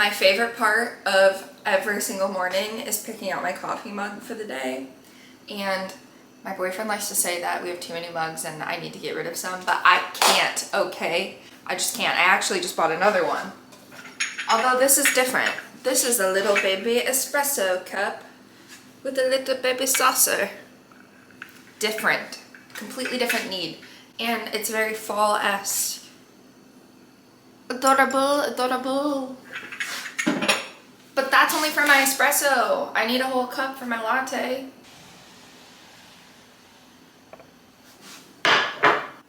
My favorite part of every single morning is picking out my coffee mug for the day. And my boyfriend likes to say that we have too many mugs and I need to get rid of some, but I can't, okay? I just can't. I actually just bought another one. Although this is different. This is a little baby espresso cup with a little baby saucer. Different. Completely different need. And it's very fall-esque. Adorable, adorable. But that's only for my espresso. I need a whole cup for my latte.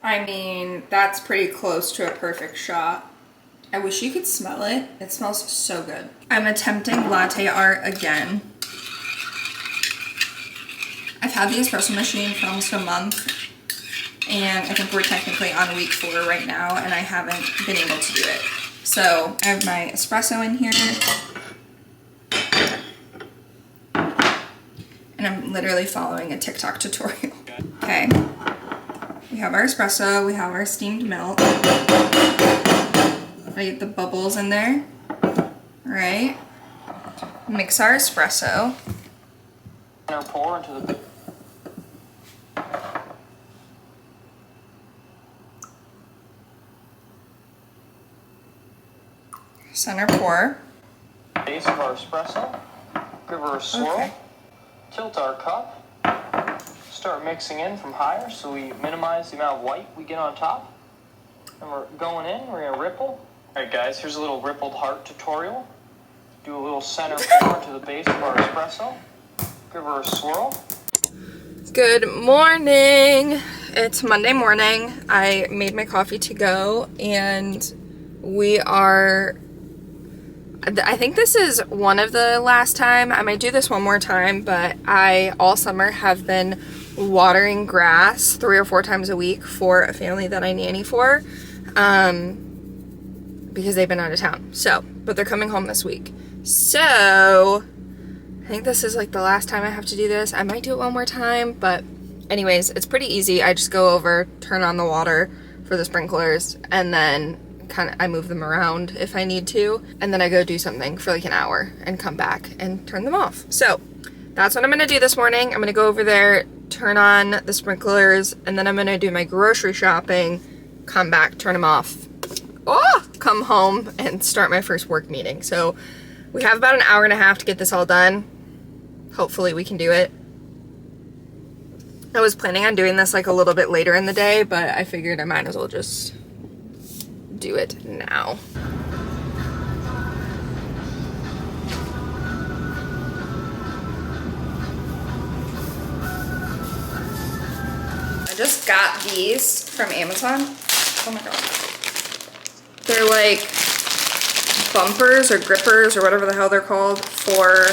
I mean, that's pretty close to a perfect shot. I wish you could smell it. It smells so good. I'm attempting latte art again. I've had the espresso machine for almost a month, and I think we're technically on week 4 right now, and I haven't been able to do it. So I have my espresso in here, and I'm literally following a TikTok tutorial. Okay, we have our espresso, we have our steamed milk. I get the bubbles in there, right? Mix our espresso. And pour into the center pour. Base of our espresso. Give her a swirl. Okay. Tilt our cup. Start mixing in from higher so we minimize the amount of white we get on top. And we're going in, we're gonna ripple. Alright guys, here's a little rippled heart tutorial. Do a little center pour to the base of our espresso. Give her a swirl. Good morning. It's Monday morning. I made my coffee to go, and we are, I think this is one of the last time. I might do this one more time, but I all summer have been watering grass 3 or 4 times a week for a family that I nanny for, because they've been out of town. So, but they're coming home this week. So I think this is like the last time I have to do this. I might do it one more time, but anyways, it's pretty easy. I just go over, turn on the water for the sprinklers, and then I move them around if I need to, and then I go do something for like an hour and come back and turn them off. So that's what I'm gonna do this morning. I'm gonna go over there, turn on the sprinklers, and then I'm gonna do my grocery shopping, come back, turn them off, come home and start my first work meeting. So we have about an hour and a half to get this all done. Hopefully we can do it. I was planning on doing this like a little bit later in the day, but I figured I might as well just do it now. I just got these from Amazon. Oh my god. They're like bumpers or grippers or whatever the hell they're called for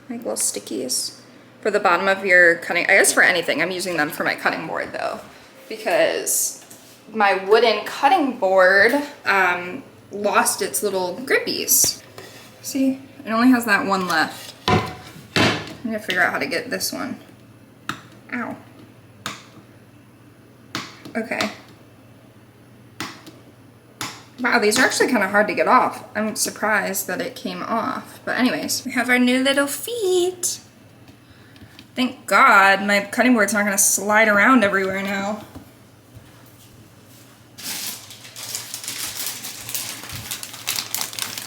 like little stickies for the bottom of your cutting, I guess for anything. I'm using them for my cutting board though, because my wooden cutting board lost its little grippies. See, it only has that one left. I'm gonna figure out how to get this one. Ow. Okay. Wow, these are actually kind of hard to get off. I'm surprised that it came off. But anyways, we have our new little feet. Thank God my cutting board's not gonna slide around everywhere now.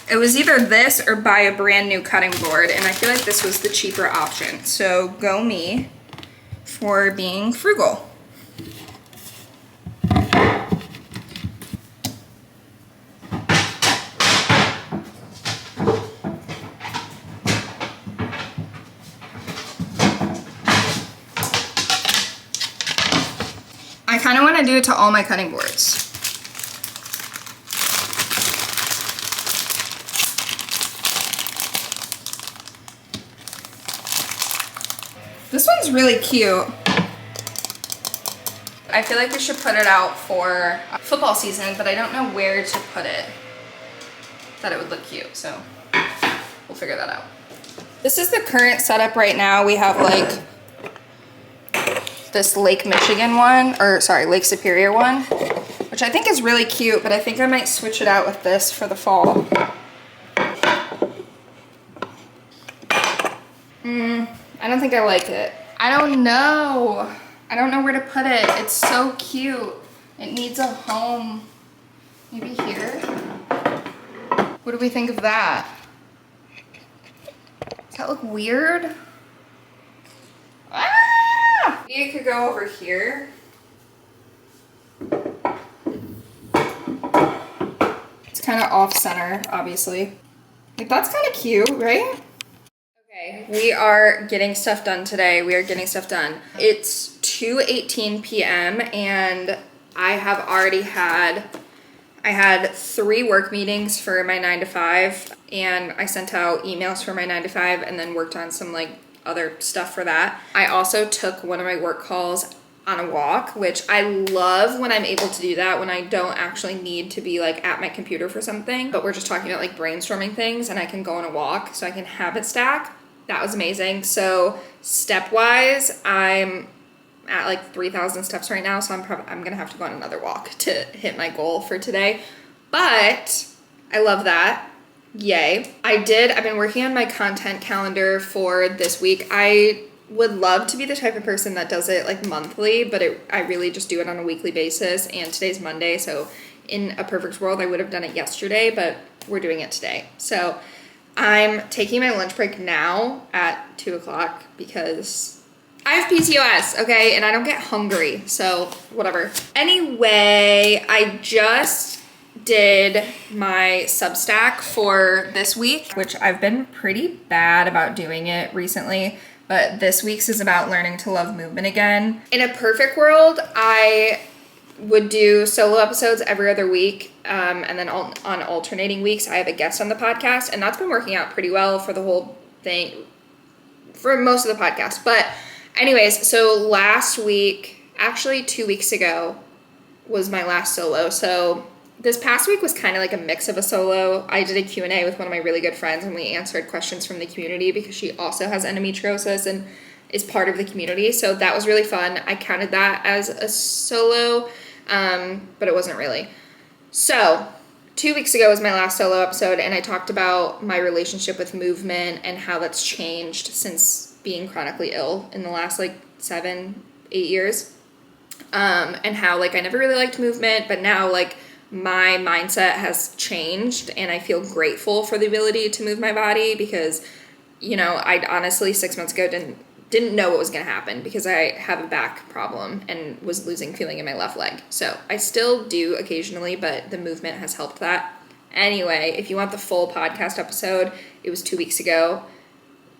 It was either this or buy a brand new cutting board, and I feel like this was the cheaper option. So go me for being frugal. I kind of want to do it to all my cutting boards. This one's really cute. I feel like we should put it out for football season, but I don't know where to put it that it would look cute, so we'll figure that out. This is the current setup right now. We have like this Lake Michigan one, or sorry, Lake Superior one. which I think is really cute, but I think I might switch it out with this for the fall. I don't think I like it. I don't know. I don't know where to put it. It's so cute. It needs a home. Maybe here? What do we think of that? Does that look weird? Ah! Maybe it could go over here. It's kind of off center, obviously. Like, that's kind of cute, right? Okay, we are getting stuff done today. We are getting stuff done. It's 2:18 p.m. and I had 3 work meetings for my 9 to 5, and I sent out emails for my 9 to 5 and then worked on some like other stuff for that. I also took one of my work calls on a walk, which I love when I'm able to do that, when I don't actually need to be like at my computer for something, but we're just talking about like brainstorming things and I can go on a walk so I can habit stack. That was amazing. So step-wise, I'm at like 3,000 steps right now, so I'm gonna have to go on another walk to hit my goal for today. But I love that. Yay. I've been working on my content calendar for this week. I would love to be the type of person that does it like monthly, but I really just do it on a weekly basis, and today's Monday, so in a perfect world I would have done it yesterday, but we're doing it today. So I'm taking my lunch break now at 2 o'clock because I have PCOS, okay, and I don't get hungry, so whatever. Anyway, I just did my Substack for this week, which I've been pretty bad about doing it recently, but this week's is about learning to love movement again. In a perfect world, I would do solo episodes every other week, and then on alternating weeks, I have a guest on the podcast, and that's been working out pretty well for the whole thing, for most of the podcast. But anyways, so last week, actually 2 weeks ago, was my last solo. So this past week was kind of like a mix of a solo. I did a Q&A with one of my really good friends, and we answered questions from the community because she also has endometriosis and is part of the community. So that was really fun. I counted that as a solo, but it wasn't really. So 2 weeks ago was my last solo episode, and I talked about my relationship with movement and how that's changed since being chronically ill in the last like 7-8 years. And how like I never really liked movement, but now like my mindset has changed, and I feel grateful for the ability to move my body because, you know, I honestly 6 months ago didn't know what was going to happen because I have a back problem and was losing feeling in my left leg. So I still do occasionally, but the movement has helped that. Anyway, if you want the full podcast episode, it was 2 weeks ago.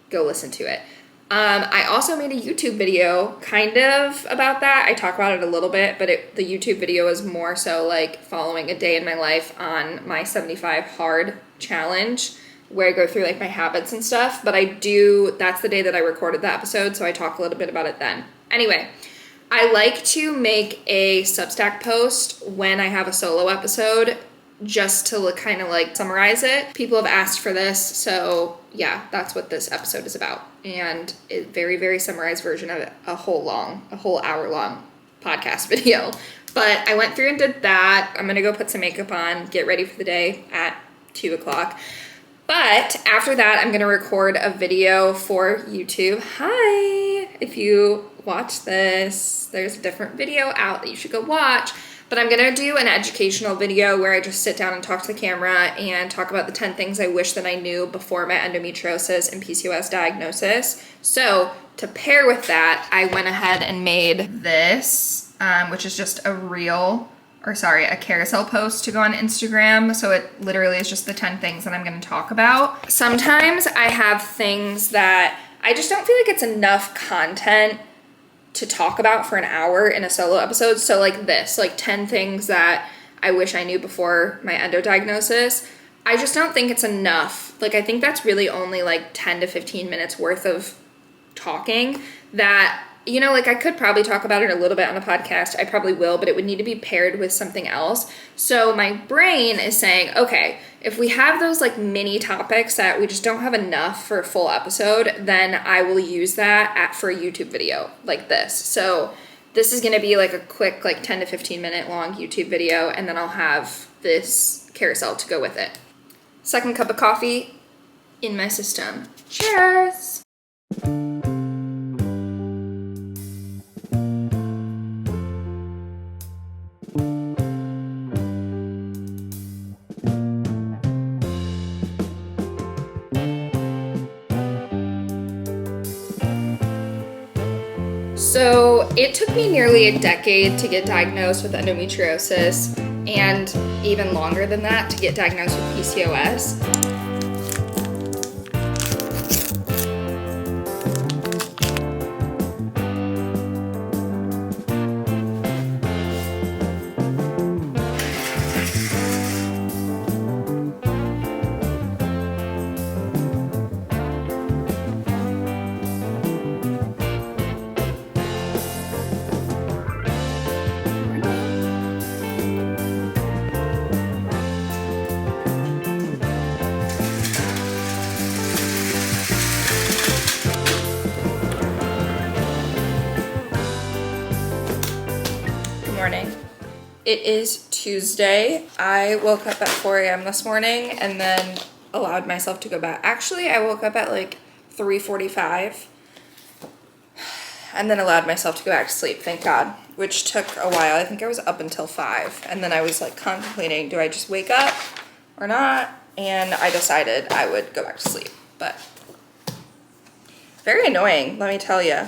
Go listen to it. I also made a YouTube video kind of about that. I talk about it a little bit, but the YouTube video is more so like following a day in my life on my 75 hard challenge, where I go through like my habits and stuff. But that's the day that I recorded the episode, so I talk a little bit about it then. Anyway, I like to make a Substack post when I have a solo episode, just to kind of like summarize it. People have asked for this, so yeah, that's what this episode is about. And a very, very summarized version of a whole hour long podcast video. But I went through and did that. I'm gonna go put some makeup on, get ready for the day at 2 o'clock. But after that, I'm gonna record a video for YouTube. Hi! If you watch this, there's a different video out that you should go watch. But I'm gonna do an educational video where I just sit down and talk to the camera and talk about the 10 things I wish that I knew before my endometriosis and PCOS diagnosis. So to pair with that, I went ahead and made this, which is just a carousel post to go on Instagram. So it literally is just the 10 things that I'm gonna talk about. Sometimes I have things that I just don't feel like it's enough content to talk about for an hour in a solo episode. So like this, like 10 things that I wish I knew before my endo diagnosis. I just don't think it's enough. Like I think that's really only like 10 to 15 minutes worth of talking that, you know, like I could probably talk about it a little bit on a podcast. I probably will, but it would need to be paired with something else. So my brain is saying, okay, if we have those like mini topics that we just don't have enough for a full episode, then I will use that for a YouTube video like this. So this is gonna be like a quick, like 10 to 15 minute long YouTube video, and then I'll have this carousel to go with it. Second cup of coffee in my system. Cheers! So it took me nearly a decade to get diagnosed with endometriosis, and even longer than that to get diagnosed with PCOS. Morning. It is Tuesday. I woke up at 4 a.m. this morning and then allowed myself to go back. Actually, I woke up at like 3:45 and then allowed myself to go back to sleep, thank God, which took a while. I think I was up until 5, and then I was like contemplating, do I just wake up or not? And I decided I would go back to sleep, but very annoying, let me tell you.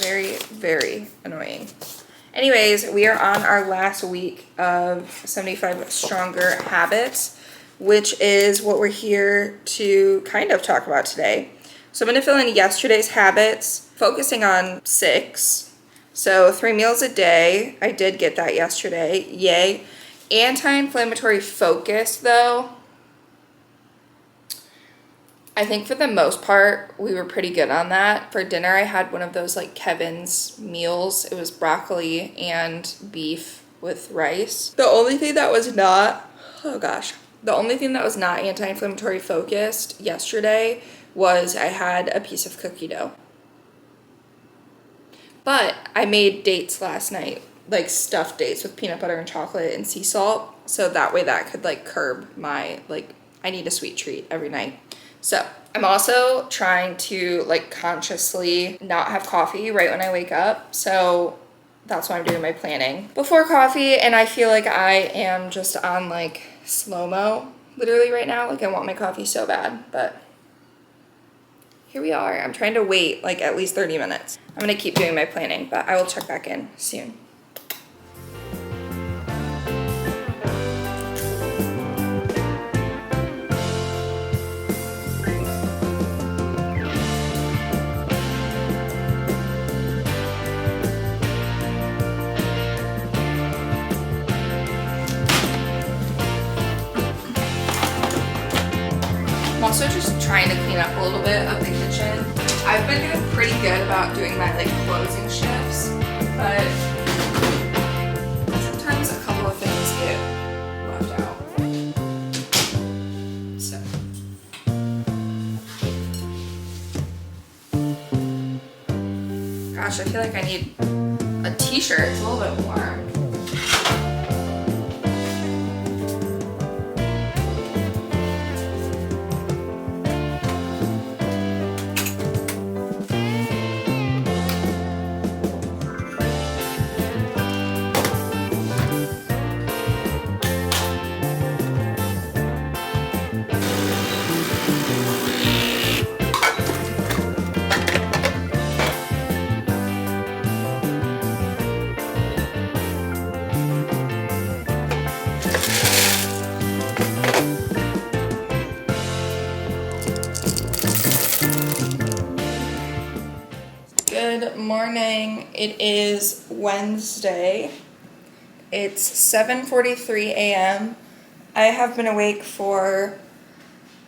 Very, very annoying. Anyways, we are on our last week of 75 Stronger Habits, which is what we're here to kind of talk about today. So I'm going to fill in yesterday's habits, focusing on 6. So 3 meals a day. I did get that yesterday. Yay. Anti-inflammatory focus, though. I think for the most part, we were pretty good on that. For dinner, I had one of those like Kevin's meals. It was broccoli and beef with rice. The only thing that was not, the only thing that was not anti-inflammatory focused yesterday was I had a piece of cookie dough. But I made dates last night, like stuffed dates with peanut butter and chocolate and sea salt. So that way that could like curb my, like, I need a sweet treat every night. So I'm also trying to like consciously not have coffee right when I wake up. So that's why I'm doing my planning before coffee. And I feel like I am just on like slow-mo literally right now. Like I want my coffee so bad, but here we are. I'm trying to wait like at least 30 minutes. I'm gonna keep doing my planning, but I will check back in soon. I'm also just trying to clean up a little bit of the kitchen. I've been doing pretty good about doing my like closing shifts, but sometimes a couple of things get left out. So. Gosh, I feel like I need a t-shirt. It's a little bit warm. Good morning. It is Wednesday. It's 7:43 a.m. I have been awake for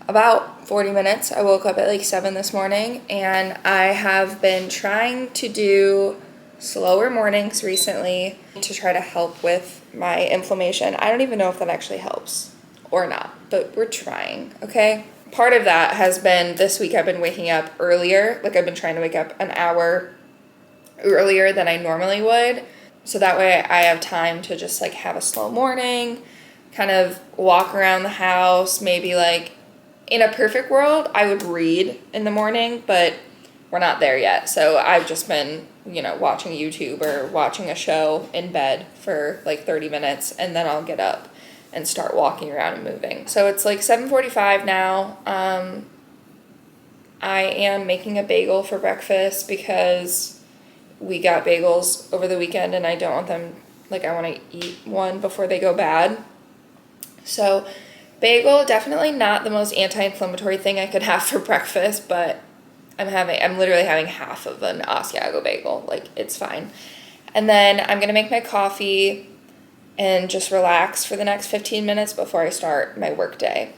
about 40 minutes. I woke up at like 7 this morning, and I have been trying to do slower mornings recently to try to help with my inflammation. I don't even know if that actually helps or not, but we're trying, okay? Part of that has been this week I've been waking up earlier. Like I've been trying to wake up an hour earlier than I normally would. So that way I have time to just like have a slow morning, kind of walk around the house. Maybe like in a perfect world, I would read in the morning, but we're not there yet. So I've just been, watching YouTube or watching a show in bed for like 30 minutes, and then I'll get up and start walking around and moving. So it's like 7:45 now. I am making a bagel for breakfast because we got bagels over the weekend and I don't want them, I want to eat one before they go bad. So bagel, definitely not the most anti-inflammatory thing I could have for breakfast, but I'm literally having half of an Asiago bagel. It's fine. And then I'm going to make my coffee and just relax for the next 15 minutes before I start my work day.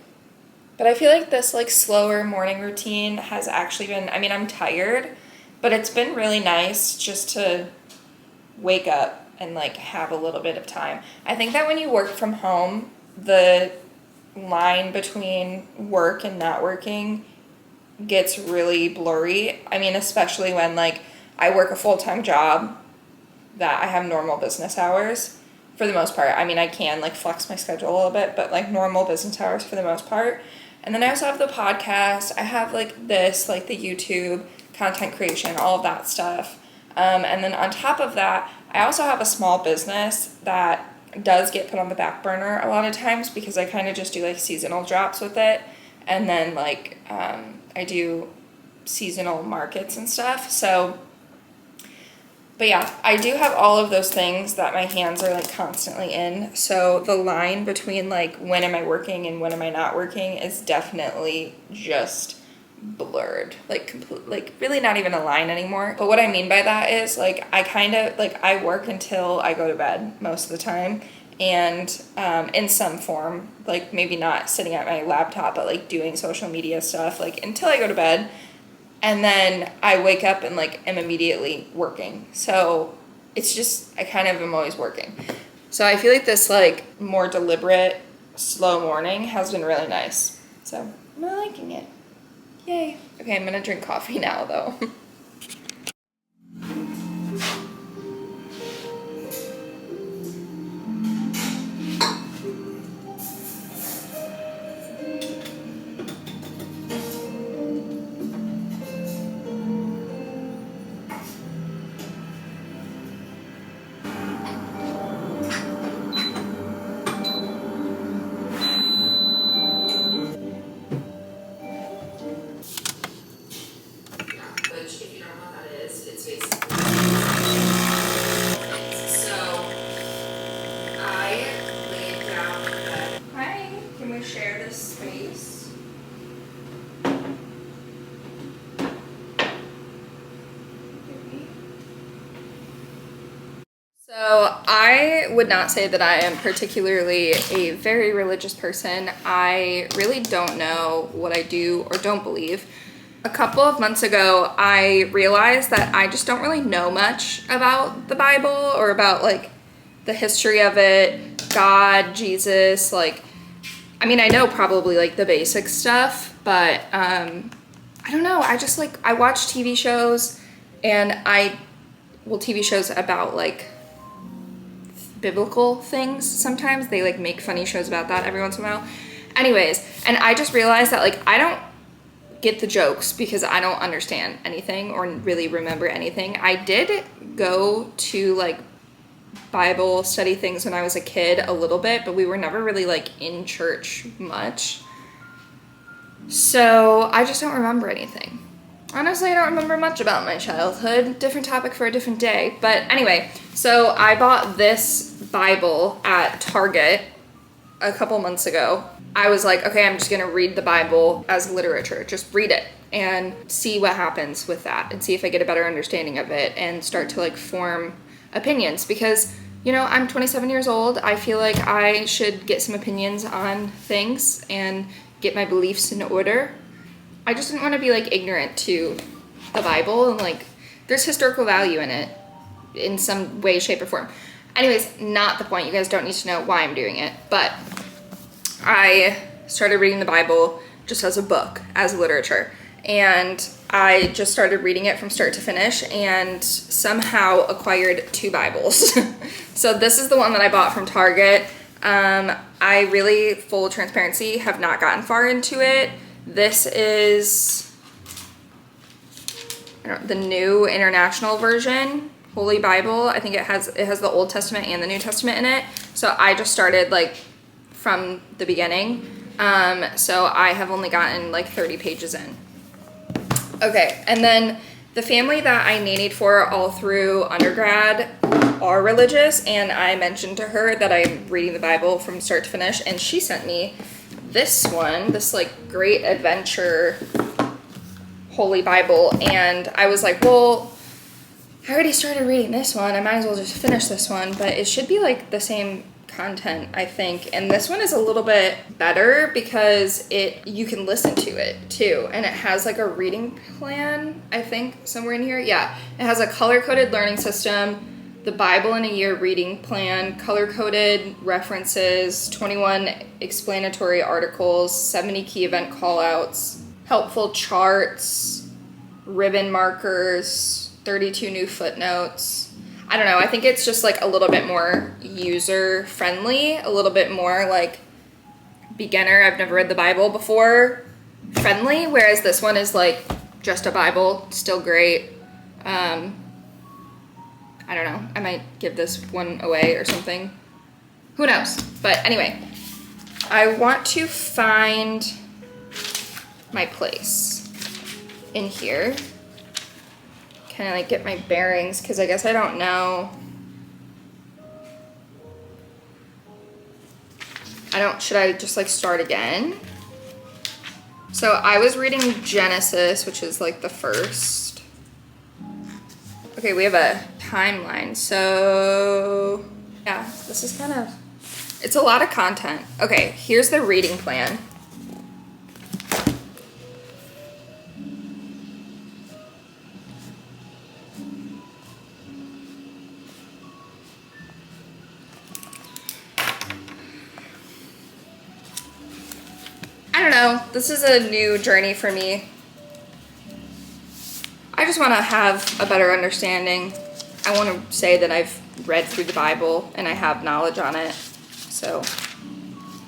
But I feel like this slower morning routine has actually been, I'm tired, but it's been really nice just to wake up and have a little bit of time. I think that when you work from home, the line between work and not working gets really blurry. Especially when I work a full-time job that I have normal business hours for the most part. I can flex my schedule a little bit, but normal business hours for the most part. And then I also have the podcast. I have this, the YouTube content creation, all of that stuff. And then on top of that, I also have a small business that does get put on the back burner a lot of times because I kind of just do seasonal drops with it. And then I do seasonal markets and stuff. So, but yeah, I do have all of those things that my hands are constantly in. So the line between when am I working and when am I not working is definitely just blurred, really not even a line anymore. But what I mean by that is I kind of I work until I go to bed most of the time, and in some form, maybe not sitting at my laptop, but doing social media stuff until I go to bed. And then I wake up and am immediately working. So it's just, I kind of am always working. So I feel this more deliberate, slow morning has been really nice. So I'm really liking it. Yay. Okay, I'm gonna drink coffee now though. Share this space. So I would not say that I am particularly a very religious person. I really don't know what I do or don't believe. A couple of months ago, I realized that I just don't really know much about the Bible or about the history of it, God, Jesus, I know probably the basic stuff, but I don't know. I just I watch TV shows and TV shows about biblical things sometimes. They make funny shows about that every once in a while. Anyways, and I just realized that I don't get the jokes because I don't understand anything or really remember anything. I did go to Bible study things when I was a kid a little bit, but we were never really in church much. So I just don't remember anything. Honestly, I don't remember much about my childhood. Different topic for a different day. But anyway, so I bought this Bible at Target a couple months ago. I was okay, I'm just gonna read the Bible as literature. Just read it and see what happens with that and see if I get a better understanding of it and start to form opinions, because I'm 27 years old. I feel I should get some opinions on things and get my beliefs in order. I just didn't want to be ignorant to the Bible, and there's historical value in it in some way, shape, or form. Anyways, not the point. You guys don't need to know why I'm doing it, but I started reading the Bible just as a book, as literature, and I just started reading it from start to finish and somehow acquired 2 Bibles. So this is the one that I bought from Target. I really, full transparency, have not gotten far into it. This is the New International Version, Holy Bible. I think it has the Old Testament and the New Testament in it. So I just started like from the beginning. So I have only gotten like 30 pages in. Okay, and then the family that I nannied for all through undergrad are religious, and I mentioned to her that I'm reading the Bible from start to finish, and she sent me this one, this like Great Adventure Holy Bible, and I was like, well, I already started reading this one, I might as well just finish this one, but it should be like the same content, I think. And this one is a little bit better because you can listen to it too, and it has like a reading plan, I think, somewhere in here. Yeah, it has a color-coded learning system, the Bible in a year reading plan, color-coded references, 21 explanatory articles, 70 key event callouts, helpful charts, ribbon markers, 32 new footnotes. I don't know, I think it's just like a little bit more user friendly, a little bit more like beginner, I've never read the Bible before friendly, whereas this one is like just a Bible, still great. I don't know, I might give this one away or something. Who knows? But anyway, I want to find my place in here. Kind of like get my bearings, because I guess I don't know. Should I just like start again? So I was reading Genesis, which is like the first. Okay, we have a timeline. So yeah, this is it's a lot of content. Okay, here's the reading plan. I don't know, this is a new journey for me. I just want to have a better understanding. I want to say that I've read through the Bible and I have knowledge on it. So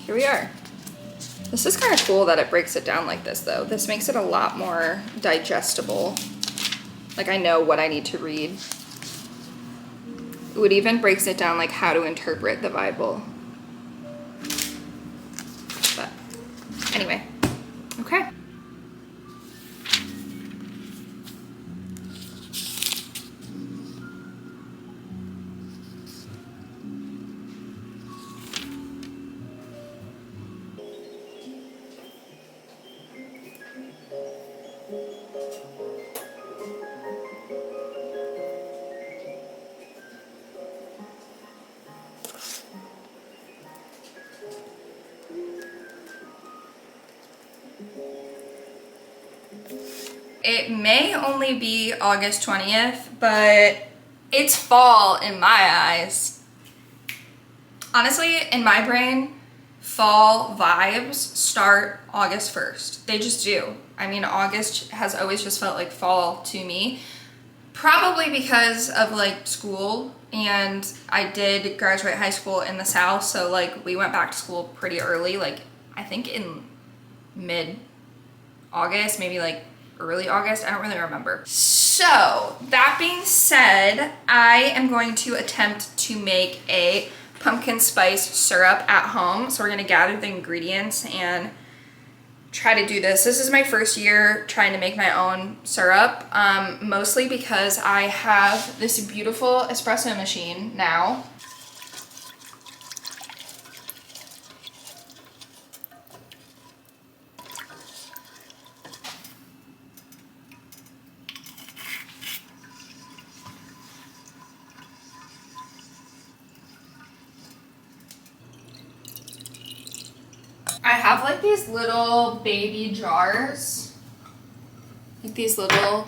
here we are. This is kind of cool that it breaks it down like this though. This makes it a lot more digestible. Like I know what I need to read. It even breaks it down like how to interpret the Bible. But anyway, okay. It may only be August 20th, but it's fall in my eyes. Honestly, in my brain, fall vibes start August 1st. They just do. I mean, August has always just felt like fall to me. Probably because of like school, and I did graduate high school in the South, so like we went back to school pretty early, like I think in mid-August, maybe like early August, I don't really remember. So that being said, I am going to attempt to make a pumpkin spice syrup at home. So we're gonna gather the ingredients and try to do this. This is my first year trying to make my own syrup, mostly because I have this beautiful espresso machine now. I have like these little baby jars, like these little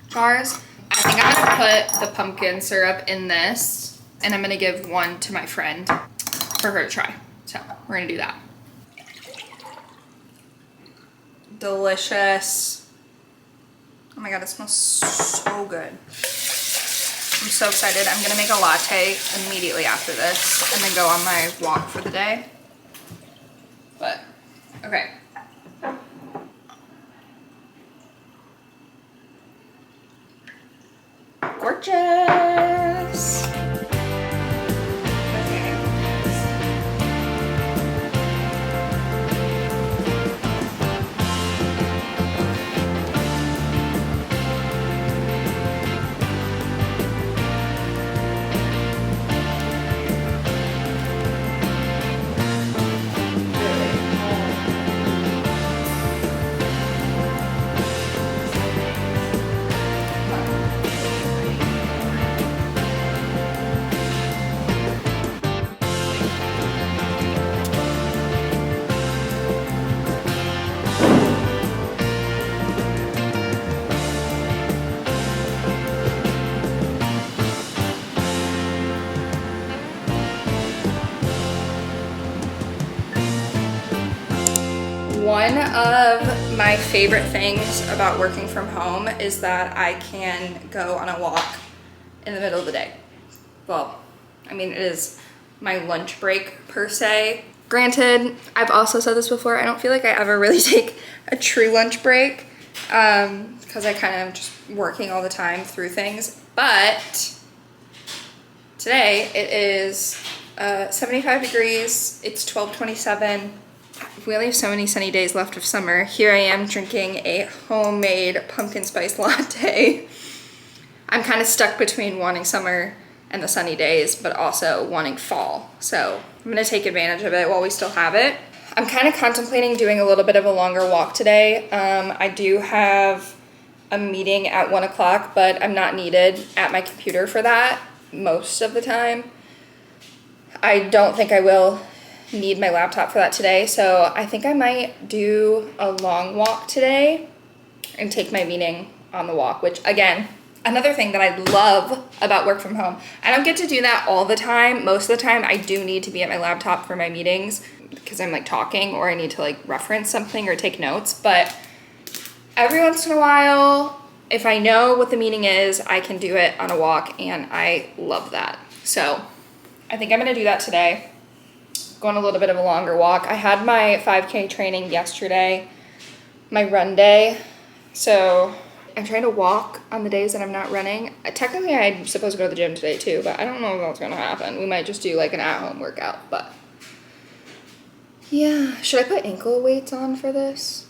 jars. I think I'm gonna put the pumpkin syrup in this, and I'm gonna give one to my friend for her to try. So we're gonna do that. Delicious. my god, it smells so good. I'm so excited. I'm gonna make a latte immediately after this and then go on my walk for the day. But, okay. Gorgeous. One of my favorite things about working from home is that I can go on a walk in the middle of the day. Well, I mean, it is my lunch break per se. Granted, I've also said this before, I don't feel like I ever really take a true lunch break because I kind of just working all the time through things. But today it is 75 degrees, it's 12:27. We only have so many sunny days left of summer. Here I am drinking a homemade pumpkin spice latte. I'm kind of stuck between wanting summer and the sunny days, but also wanting fall. So I'm gonna take advantage of it while we still have it. I'm kind of contemplating doing a little bit of a longer walk today. I do have a meeting at 1 o'clock, but I'm not needed at my computer for that most of the time. I don't think I will need my laptop for that today, so I think I might do a long walk today and take my meeting on the walk, which again, another thing that I love about work from home. I don't get to do that all the time. Most of the time I do need to be at my laptop for my meetings because I'm like talking or I need to like reference something or take notes, but every once in a while, if I know what the meeting is, I can do it on a walk and I love that. So I think I'm gonna do that today. Going a little bit of a longer walk. I had my 5K training yesterday, my run day. So I'm trying to walk on the days that I'm not running. Technically I'm supposed to go to the gym today too, but I don't know if that's gonna happen. We might just do like an at-home workout, but yeah. Should I put ankle weights on for this?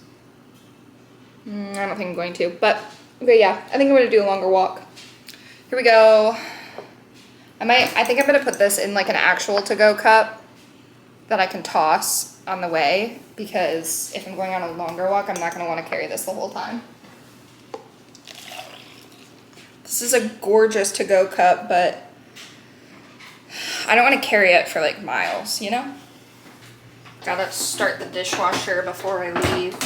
I don't think I'm going to, but yeah, I think I'm gonna do a longer walk. Here we go. I think I'm gonna put this in like an actual to-go cup that I can toss on the way, because if I'm going on a longer walk, I'm not gonna wanna carry this the whole time. This is a gorgeous to-go cup, but I don't wanna carry it for like miles, you know? Gotta start the dishwasher before I leave.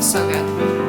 So good.